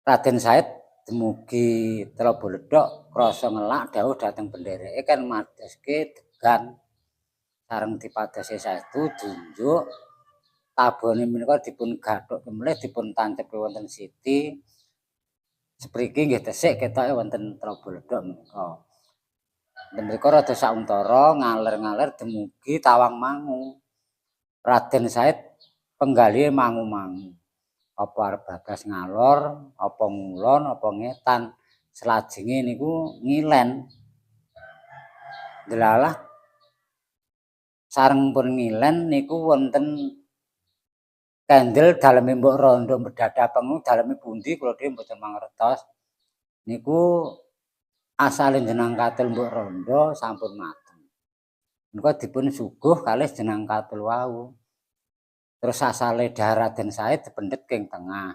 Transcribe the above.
Raden Said dumugi Trabaledhok krasa ngelak dawuh dhateng pendhereke kan madoske degan sareng dipadosi saestu dunjuk tabone menika dipun gathuk kemelih dipun tancepi wonten siti sepriki nggih tesik ketoke wonten Trabaledhok menika. Mriku rada sauntara ngaler-ngaler dumugi Tawangmangu. Raden Said penggalihe mangu-mangu. Apa arep bagas ngalor, apa ngulon, apa ngetan. Selajenge niku ngilen. Delalah sareng pun ngilen niku wonten kendel daleme Mbok Rondo Mbedadapeng daleme pundi kula dhewe mboten mangertos. Niku asale jeneng katul Mbok Rondo sampun mateng. Menika dipun suguh kalih jeneng katul wau. Terus asale Raden Said dipendhet king tengah.